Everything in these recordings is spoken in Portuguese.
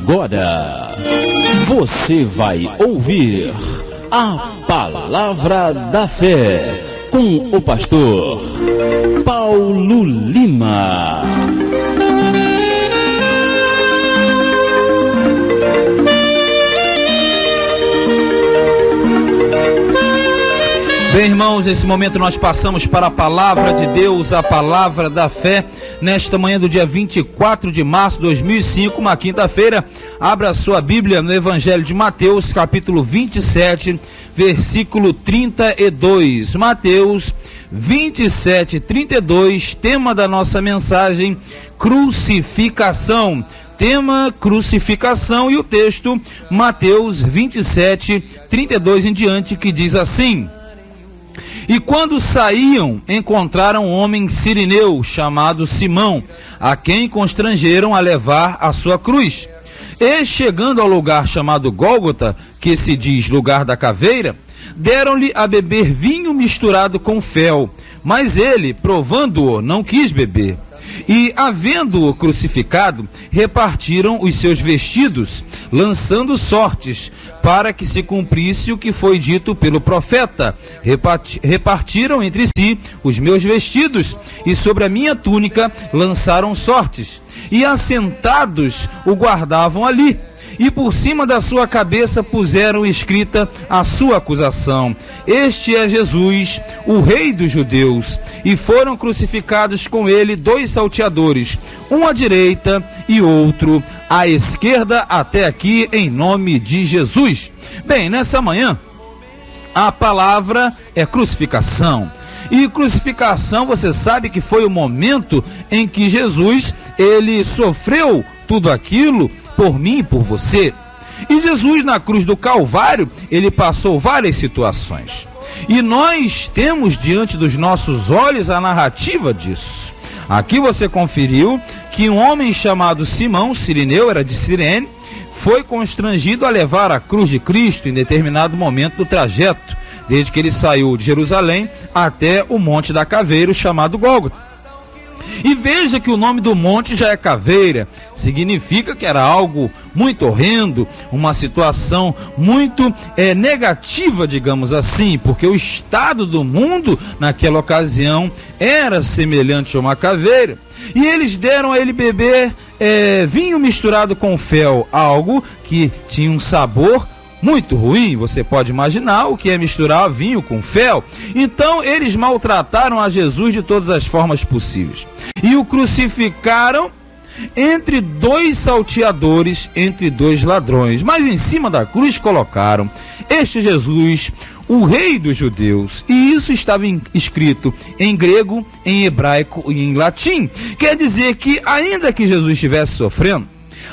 Agora você vai ouvir a Palavra da Fé com o pastor Paulo Lima. Bem, irmãos, nesse momento nós passamos para a Palavra de Deus, a Palavra da Fé, nesta manhã do dia 24 de março de 2005, uma quinta-feira. Abra sua Bíblia no Evangelho de Mateus, capítulo 27, versículo 32. Mateus 27, 32, tema da nossa mensagem, crucificação. Tema crucificação, e o texto Mateus 27, 32 em diante, que diz assim: E quando saíam, encontraram um homem sirineu, chamado Simão, a quem constrangeram a levar a sua cruz. E chegando ao lugar chamado Gólgota, que se diz lugar da caveira, deram-lhe a beber vinho misturado com fel, mas ele, provando-o, não quis beber. E, havendo-o crucificado, repartiram os seus vestidos, lançando sortes, para que se cumprisse o que foi dito pelo profeta: repartiram entre si os meus vestidos, e sobre a minha túnica lançaram sortes. E assentados o guardavam ali, e por cima da sua cabeça puseram escrita a sua acusação: Este é Jesus, o Rei dos Judeus. E foram crucificados com ele 2 salteadores, um à direita e outro à esquerda. Até aqui, em nome de Jesus. Bem, nessa manhã, a palavra é crucificação. E crucificação, você sabe que foi o momento em que Jesus, ele sofreu tudo aquilo por mim e por você. E Jesus, na cruz do Calvário, ele passou várias situações. E nós temos diante dos nossos olhos a narrativa disso. Aqui você conferiu que um homem chamado Simão, sirineu, era de Cirene, foi constrangido a levar a cruz de Cristo em determinado momento do trajeto, desde que ele saiu de Jerusalém até o Monte da Caveira, chamado Gólgota. E veja que o nome do monte já é caveira, significa que era algo muito horrendo, uma situação muito negativa, digamos assim, porque o estado do mundo naquela ocasião era semelhante a uma caveira. E eles deram a ele beber vinho misturado com fel, algo que tinha um sabor muito ruim. Você pode imaginar o que é misturar vinho com fel. Então eles maltrataram a Jesus de todas as formas possíveis e o crucificaram entre 2 salteadores, entre 2 ladrões. Mas em cima da cruz colocaram: Este Jesus, o Rei dos Judeus. E isso estava escrito em grego, em hebraico e em latim. Quer dizer que, ainda que Jesus estivesse sofrendo,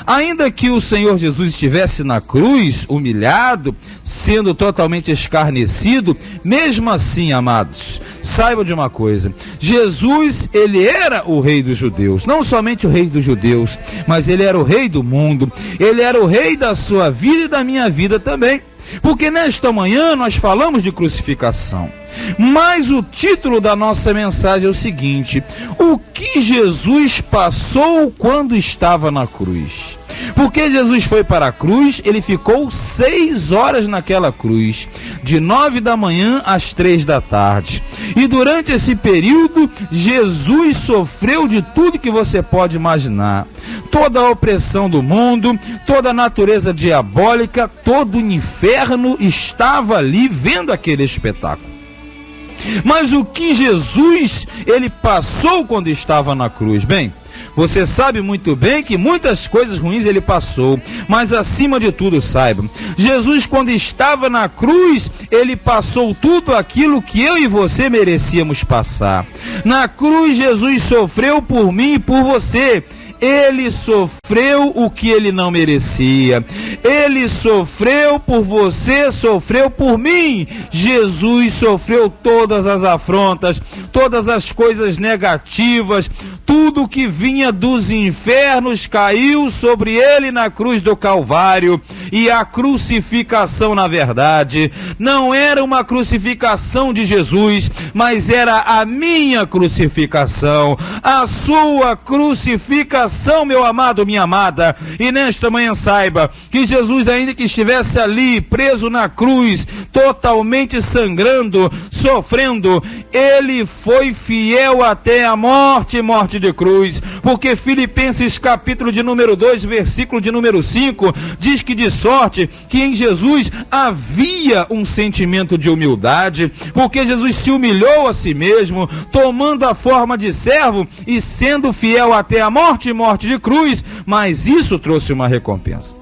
ainda que o Senhor Jesus estivesse na cruz, humilhado, sendo totalmente escarnecido, mesmo assim, amados, saibam de uma coisa: Jesus, ele era o Rei dos Judeus. Não somente o Rei dos Judeus, mas ele era o Rei do mundo. Ele era o Rei da sua vida e da minha vida também. Porque nesta manhã nós falamos de crucificação. Mas o título da nossa mensagem é o seguinte: o que Jesus passou quando estava na cruz? Porque Jesus foi para a cruz, ele ficou 6 horas naquela cruz, de 9 da manhã às 3 da tarde. E durante esse período, Jesus sofreu de tudo que você pode imaginar. Toda a opressão do mundo, toda a natureza diabólica, todo o inferno estava ali vendo aquele espetáculo. Mas o que Jesus, ele passou quando estava na cruz? Bem, você sabe muito bem que muitas coisas ruins ele passou, mas acima de tudo, saiba, Jesus, quando estava na cruz, ele passou tudo aquilo que eu e você merecíamos passar. Na cruz, Jesus sofreu por mim e por você. Ele sofreu o que ele não merecia. Ele sofreu por você, sofreu por mim. Jesus sofreu todas as afrontas, todas as coisas negativas, tudo que vinha dos infernos caiu sobre ele na cruz do Calvário. E a crucificação, na verdade, não era uma crucificação de Jesus, mas era a minha crucificação, a sua crucificação coração, meu amado, minha amada, e nesta manhã saiba que Jesus, ainda que estivesse ali, preso na cruz, totalmente sangrando, sofrendo, ele foi fiel até a morte, morte de cruz, porque Filipenses capítulo de número 2, versículo de número 5, diz que de sorte que em Jesus havia um sentimento de humildade, porque Jesus se humilhou a si mesmo, tomando a forma de servo e sendo fiel até a morte, morte de cruz, mas isso trouxe uma recompensa.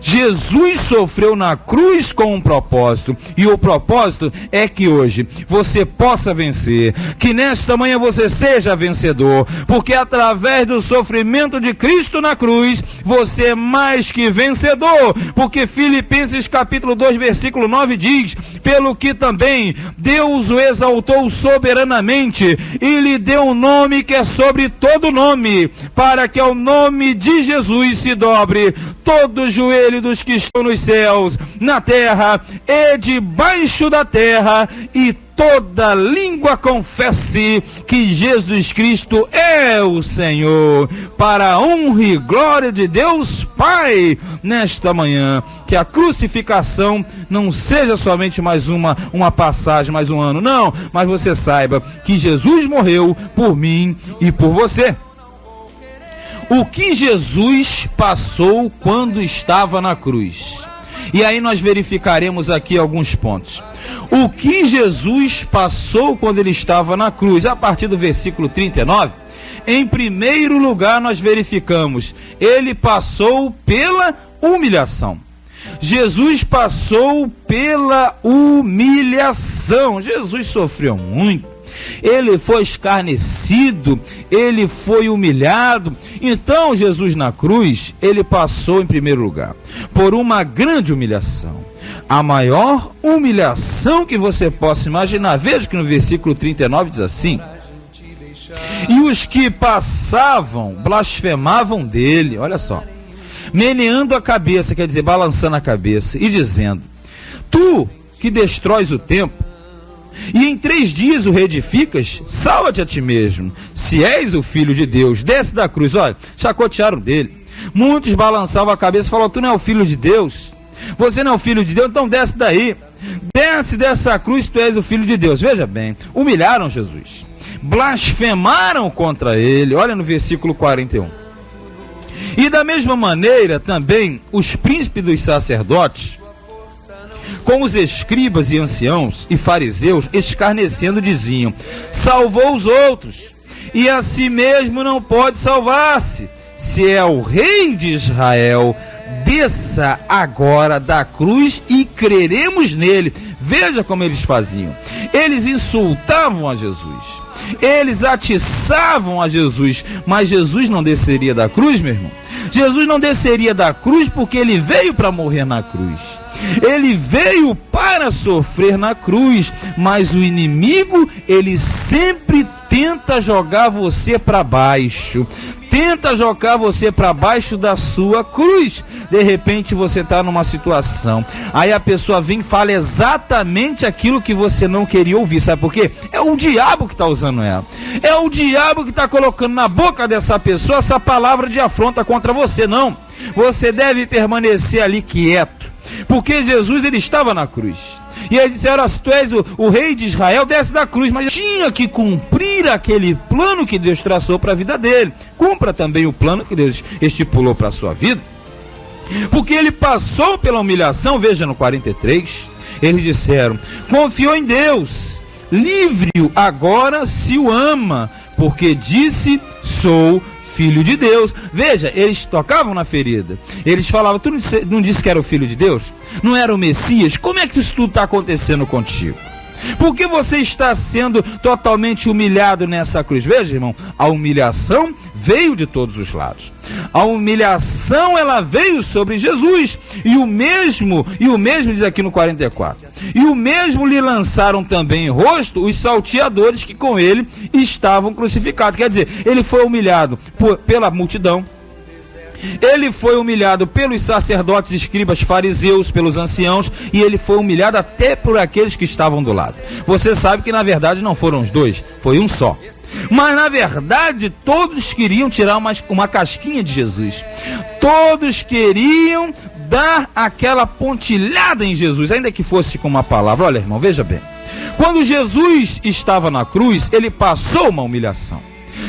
Jesus sofreu na cruz com um propósito, e o propósito é que hoje você possa vencer, que nesta manhã você seja vencedor, porque através do sofrimento de Cristo na cruz, você é mais que vencedor, porque Filipenses capítulo 2, versículo 9 diz, pelo que também Deus o exaltou soberanamente, e lhe deu um nome que é sobre todo nome, para que ao nome de Jesus se dobre todo o joelho dos que estão nos céus, na terra e debaixo da terra, e toda língua confesse que Jesus Cristo é o Senhor, para a honra e glória de Deus Pai, nesta manhã. Que a crucificação não seja somente mais uma passagem, mais um ano, não, mas você saiba que Jesus morreu por mim e por você. O que Jesus passou quando estava na cruz? E aí nós verificaremos aqui alguns pontos. O que Jesus passou quando ele estava na cruz? A partir do versículo 39, em primeiro lugar nós verificamos, ele passou pela humilhação. Jesus passou pela humilhação. Jesus sofreu muito. Ele foi escarnecido, ele foi humilhado. Então Jesus na cruz, ele passou em primeiro lugar por uma grande humilhação, a maior humilhação que você possa imaginar. Veja que no versículo 39 diz assim: e os que passavam blasfemavam dele, olha só, meneando a cabeça, quer dizer, balançando a cabeça, e dizendo: tu que destróis o templo, e em 3 dias o reedificas, salva-te a ti mesmo, se és o Filho de Deus, desce da cruz. Olha, chacotearam dele. Muitos balançavam a cabeça e falavam: tu não é o Filho de Deus? Você não é o Filho de Deus? Então desce daí, desce dessa cruz, tu és o Filho de Deus. Veja bem, humilharam Jesus, blasfemaram contra ele. Olha no versículo 41. E da mesma maneira também os príncipes dos sacerdotes, com os escribas e anciãos e fariseus, escarnecendo, diziam: salvou os outros, e a si mesmo não pode salvar-se. Se é o rei de Israel, desça agora da cruz e creremos nele. Veja como eles faziam. Eles insultavam a Jesus, eles atiçavam a Jesus, mas Jesus não desceria da cruz, meu irmão. Jesus não desceria da cruz porque ele veio para morrer na cruz. Ele veio para sofrer na cruz, mas o inimigo, ele sempre tenta jogar você para baixo, tenta jogar você para baixo da sua cruz. De repente você está numa situação, aí a pessoa vem e fala exatamente aquilo que você não queria ouvir. Sabe por quê? É o diabo que está usando ela, é o diabo que está colocando na boca dessa pessoa essa palavra de afronta contra você. Não, você deve permanecer ali quieto, porque Jesus, ele estava na cruz, e eles disseram: se tu és o rei de Israel, desce da cruz. Mas tinha que cumprir aquele plano que Deus traçou para a vida dele. Cumpra também o plano que Deus estipulou para a sua vida, porque ele passou pela humilhação. Veja no 43, eles disseram: confiou em Deus, livre-o agora se o ama, porque disse: sou Filho de Deus. Veja, eles tocavam na ferida, eles falavam: tu não disse que era o Filho de Deus? Não era o Messias? Como é que isso tudo está acontecendo contigo? Por que você está sendo totalmente humilhado nessa cruz? Veja, irmão, a humilhação veio de todos os lados. A humilhação, ela veio sobre Jesus, e o mesmo diz aqui no 44, e o mesmo lhe lançaram também em rosto os salteadores que com ele estavam crucificados. Quer dizer, ele foi humilhado pela multidão, ele foi humilhado pelos sacerdotes, escribas, fariseus, pelos anciãos, e ele foi humilhado até por aqueles que estavam do lado. Você sabe que na verdade não foram os dois, foi um só. Mas na verdade todos queriam tirar uma casquinha de Jesus. Todos queriam dar aquela pontilhada em Jesus, ainda que fosse com uma palavra. Olha, irmão, veja bem. Quando Jesus estava na cruz, ele passou uma humilhação.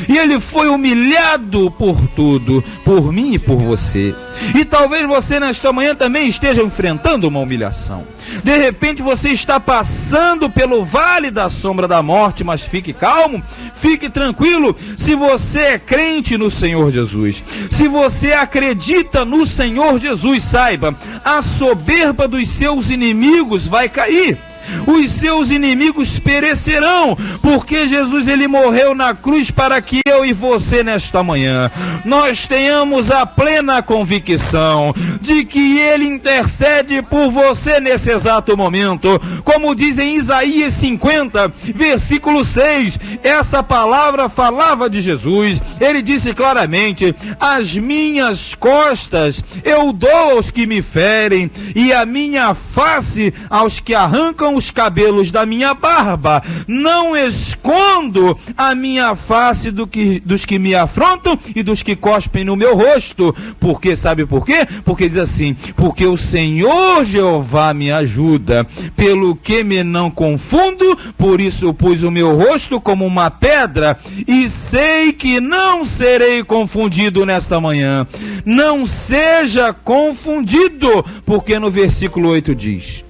E ele foi humilhado por tudo, por mim e por você. E talvez você nesta manhã também esteja enfrentando uma humilhação. De repente você está passando pelo vale da sombra da morte, mas fique calmo, fique tranquilo. Se você é crente no Senhor Jesus, se você acredita no Senhor Jesus, saiba, a soberba dos seus inimigos vai cair. Os seus inimigos perecerão, porque Jesus ele morreu na cruz para que eu e você nesta manhã nós tenhamos a plena convicção de que ele intercede por você nesse exato momento. Como diz em Isaías 50, versículo 6, essa palavra falava de Jesus. Ele disse claramente: as minhas costas eu dou aos que me ferem, e a minha face aos que arrancam os cabelos da minha barba. Não escondo a minha face dos que me afrontam e dos que cospem no meu rosto. Porque, sabe por quê? Porque diz assim: porque o Senhor Jeová me ajuda, pelo que me não confundo, por isso pus o meu rosto como uma pedra, e sei que não serei confundido nesta manhã. Não seja confundido, porque no versículo 8 diz: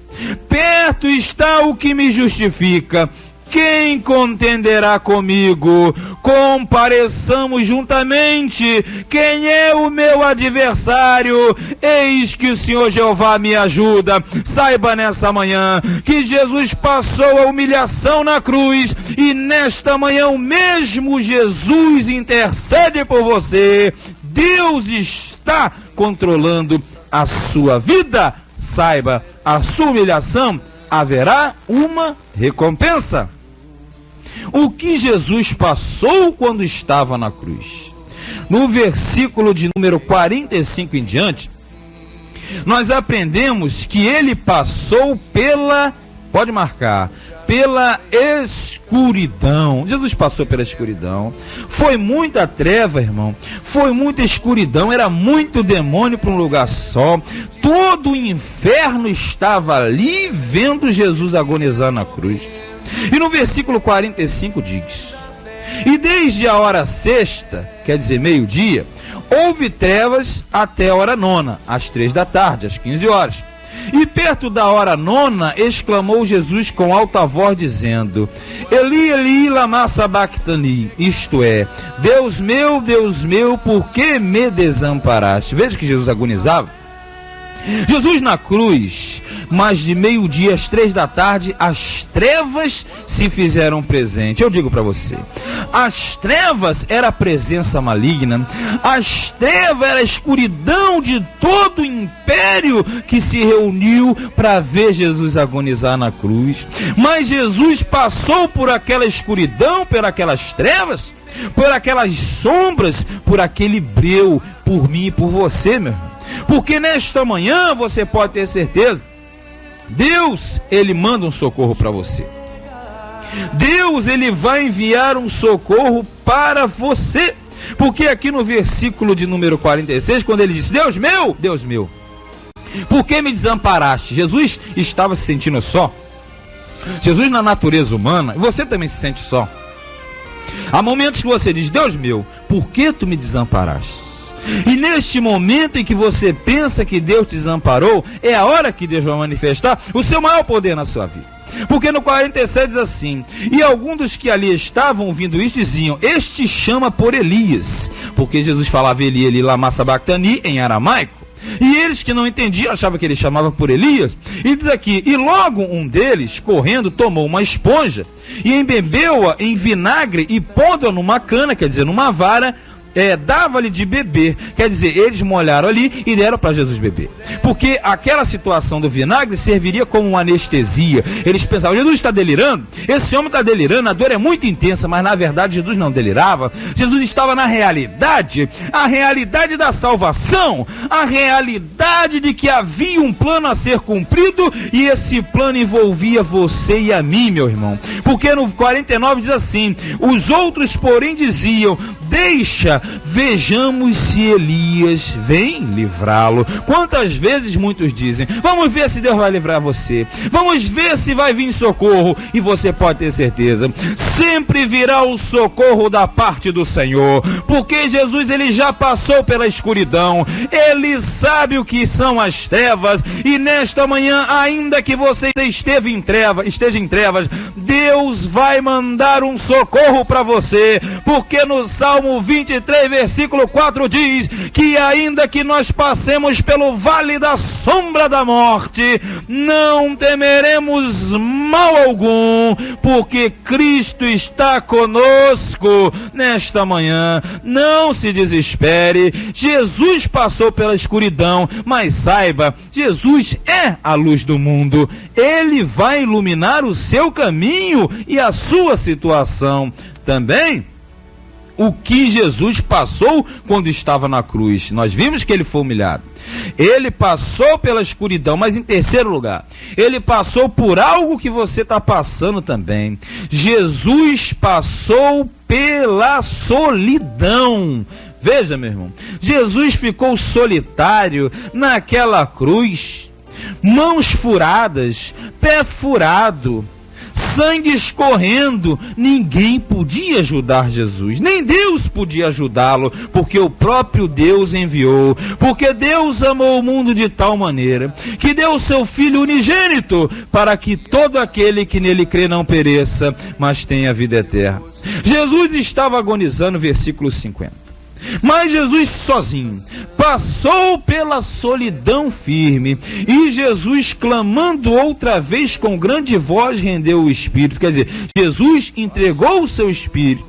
perto está o que me justifica. Quem contenderá comigo? Compareçamos juntamente. Quem é o meu adversário? Eis que o Senhor Jeová me ajuda. Saiba nessa manhã que Jesus passou a humilhação na cruz, e nesta manhã o mesmo Jesus intercede por você. Deus está controlando a sua vida. Saiba, a sua humilhação haverá uma recompensa. O que Jesus passou quando estava na cruz? No versículo de número 45 em diante, nós aprendemos que ele passou pela, pode marcar, pela escuridão. Jesus passou pela escuridão. Foi muita treva, irmão. Foi muita escuridão. Era muito demônio para um lugar só. Todo o inferno estava ali vendo Jesus agonizar na cruz. E no versículo 45 diz: e desde a hora sexta, quer dizer meio-dia, houve trevas até a hora nona, às 3 da tarde, às 15 horas. E perto da hora nona, exclamou Jesus com alta voz, dizendo: Eli, Eli, lama sabachthani, isto é, Deus meu, por que me desamparaste? Veja que Jesus agonizava. Jesus na cruz, mas de meio-dia às 3 da tarde, as trevas se fizeram presente. Eu digo para você, as trevas era a presença maligna, as trevas era a escuridão de todo o império que se reuniu para ver Jesus agonizar na cruz. Mas Jesus passou por aquela escuridão, por aquelas trevas, por aquelas sombras, por aquele breu, por mim e por você, meu irmão. Porque nesta manhã você pode ter certeza, Deus, ele manda um socorro para você. Deus, ele vai enviar um socorro para você. Porque aqui no versículo de número 46, quando ele diz: Deus meu, por que me desamparaste? Jesus estava se sentindo só. Jesus na natureza humana, e você também se sente só. Há momentos que você diz: Deus meu, por que tu me desamparaste? E neste momento em que você pensa que Deus te desamparou, é a hora que Deus vai manifestar o seu maior poder na sua vida. Porque no 47 diz assim: e alguns dos que ali estavam ouvindo isso diziam: este chama por Elias. Porque Jesus falava Eli, Eli, lama sabachthani em aramaico. E eles que não entendiam achavam que ele chamava por Elias. E diz aqui: e logo um deles, correndo, tomou uma esponja e embebeu-a em vinagre e pondo-a numa cana, quer dizer, numa vara, dava-lhe de beber. Quer dizer, eles molharam ali e deram para Jesus beber, porque aquela situação do vinagre serviria como uma anestesia. Eles pensavam, Jesus está delirando, esse homem está delirando, a dor é muito intensa. Mas na verdade Jesus não delirava. Jesus estava na realidade, a realidade da salvação, a realidade de que havia um plano a ser cumprido, e esse plano envolvia você e a mim, meu irmão. Porque no 49 diz assim: os outros porém diziam, deixa, vejamos se Elias vem livrá-lo. Quantas vezes muitos dizem, vamos ver se Deus vai livrar você, vamos ver se vai vir socorro. E você pode ter certeza, sempre virá o socorro da parte do Senhor, porque Jesus, ele já passou pela escuridão, ele sabe o que são as trevas. E nesta manhã, ainda que você esteja em trevas, Deus vai mandar um socorro para você, porque no Salmo 23, versículo 4 diz que ainda que nós passemos pelo vale da sombra da morte, não temeremos mal algum, porque Cristo está conosco. Nesta manhã, não se desespere. Jesus passou pela escuridão, mas saiba, Jesus é a luz do mundo. Ele vai iluminar o seu caminho e a sua situação também. O que Jesus passou quando estava na cruz? Nós vimos que ele foi humilhado. Ele passou pela escuridão, mas em terceiro lugar, ele passou por algo que você está passando também. Jesus passou pela solidão. Veja, meu irmão, Jesus ficou solitário naquela cruz, mãos furadas, pé furado, sangue escorrendo. Ninguém podia ajudar Jesus, nem Deus podia ajudá-lo, porque o próprio Deus enviou. Porque Deus amou o mundo de tal maneira que deu o seu Filho unigênito, para que todo aquele que nele crê não pereça, mas tenha vida eterna. Jesus estava agonizando, versículo 50. Mas Jesus sozinho passou pela solidão firme, e Jesus, clamando outra vez com grande voz, rendeu o Espírito. Quer dizer, Jesus entregou o seu Espírito.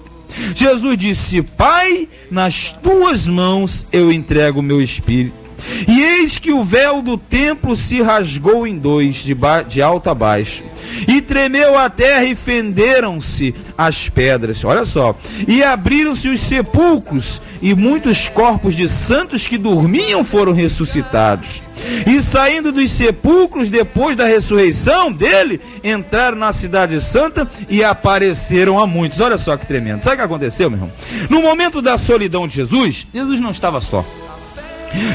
Jesus disse: Pai, nas tuas mãos eu entrego o meu Espírito. E eis que o véu do templo se rasgou em dois, de alto a baixo, e tremeu a terra, e fenderam-se as pedras. Olha só. E abriram-se os sepulcros, e muitos corpos de santos que dormiam foram ressuscitados. E saindo dos sepulcros, depois da ressurreição dele, entraram na cidade santa e apareceram a muitos. Olha só que tremendo. Sabe o que aconteceu, meu irmão? No momento da solidão de Jesus, Jesus não estava só.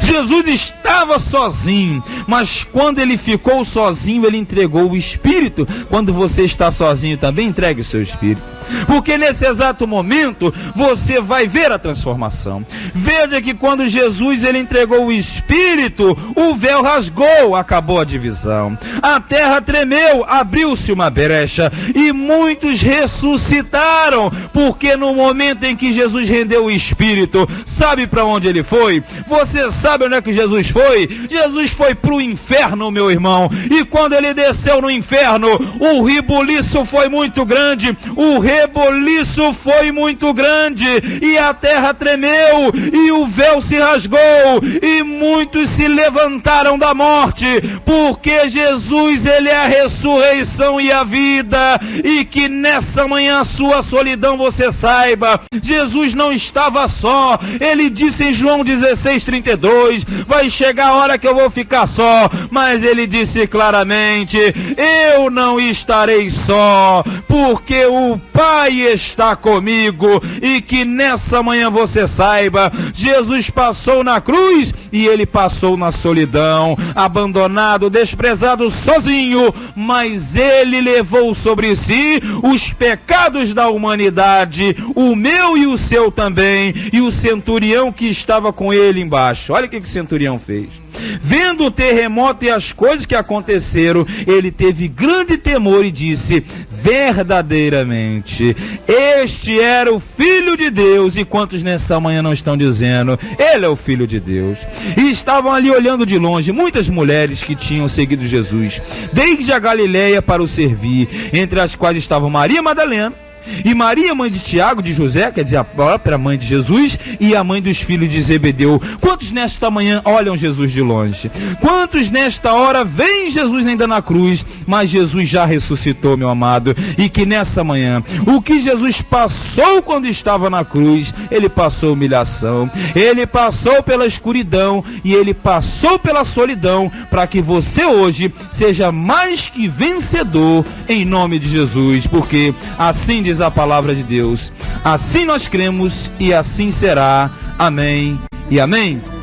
Jesus estava sozinho, mas quando ele ficou sozinho, ele entregou o Espírito. Quando você está sozinho também, entregue o seu Espírito, porque nesse exato momento você vai ver a transformação. Veja que quando Jesus ele entregou o Espírito, o véu rasgou, acabou a divisão, a terra tremeu, abriu-se uma brecha, e muitos ressuscitaram. Porque no momento em que Jesus rendeu o Espírito, sabe para onde ele foi? Você sabe onde é que Jesus foi? Jesus foi para o inferno, meu irmão. E quando ele desceu no inferno, o rebuliço foi muito grande, e a terra tremeu, e o véu se rasgou, e muitos se levantaram da morte, porque Jesus, ele é a ressurreição e a vida. E que nessa manhã a sua solidão você saiba, Jesus não estava só. Ele disse em João 16:32, vai chegar a hora que eu vou ficar só, mas ele disse claramente, eu não estarei só, porque o Pai está comigo. E que nessa manhã você saiba, Jesus passou na cruz, e ele passou na solidão, abandonado, desprezado, sozinho, mas ele levou sobre si os pecados da humanidade, o meu e o seu também. E o centurião que estava com ele embaixo, olha o que o centurião fez. Vendo o terremoto e as coisas que aconteceram, ele teve grande temor e disse, verdadeiramente, este era o Filho de Deus. E quantos nessa manhã não estão dizendo, ele é o Filho de Deus? E estavam ali olhando de longe muitas mulheres que tinham seguido Jesus, desde a Galileia para o servir, entre as quais estavam Maria Madalena, E Maria, mãe de Tiago, de José, quer dizer, a própria mãe de Jesus, e a mãe dos filhos de Zebedeu. Quantos nesta manhã olham Jesus de longe? Quantos nesta hora veem Jesus ainda na cruz, mas Jesus já ressuscitou, meu amado? E que nessa manhã, o que Jesus passou quando estava na cruz, ele passou humilhação, ele passou pela escuridão e ele passou pela solidão, para que você hoje seja mais que vencedor em nome de Jesus, porque assim diz a palavra de Deus. Assim nós cremos e assim será. Amém e amém.